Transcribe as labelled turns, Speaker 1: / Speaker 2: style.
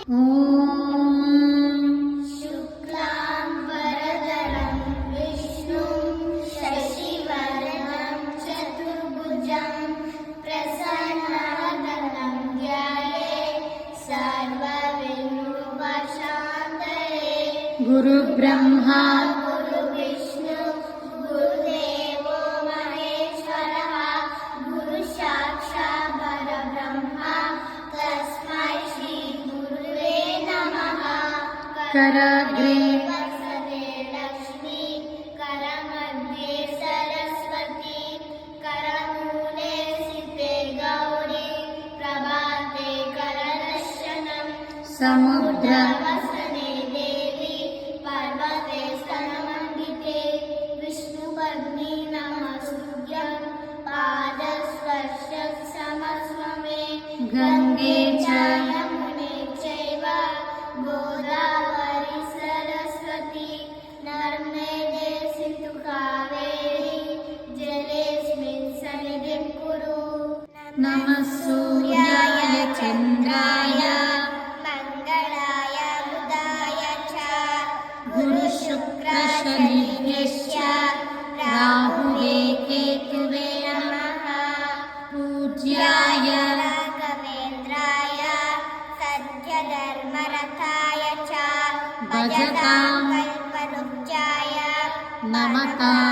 Speaker 1: ॐ
Speaker 2: शुक्लाम्बरधरं विष्णुं शशिवर्णं चतुर्भुजं प्रसन्नवदनं ध्यायेत् सर्वविघ्नोपशान्तये।
Speaker 1: गुरुब्रह्मा
Speaker 2: गुरुविष्णु गुरुदेवो महेश्वरः गुरुसाक्षात् परब्रह्म तस्मै श्री गुरुवे नमः।
Speaker 1: कराग्रे
Speaker 2: वसते लक्ष्मी करमध्ये सरस्वती करमूले स्थिते गौरी प्रभाते करदर्शनम्
Speaker 1: समुद्र
Speaker 2: वसने देवी पर्वते स्तनमण्डिते विष्णुपत्नी नमस्तुभ्यं पादस्पर्श समस्वमे।
Speaker 1: गङ्गे च
Speaker 2: यमुने चैव गोदावरी सरस्वती नर्मदे सिन्धु कावेरी जलेऽस्मिन् सन्निधिं कुरु।
Speaker 1: नमः सूर्याय चन्द्राय
Speaker 2: मङ्गलाय बुधाय च
Speaker 1: गुरुशुक्रशनिभ्यश्च राहुवे केतुवे
Speaker 2: नमः।
Speaker 1: पूज्याय
Speaker 2: राघवेन्द्राय सत्यधर्मरथाय च
Speaker 1: भजतां
Speaker 2: कल्पवृक्षाय
Speaker 1: नमतां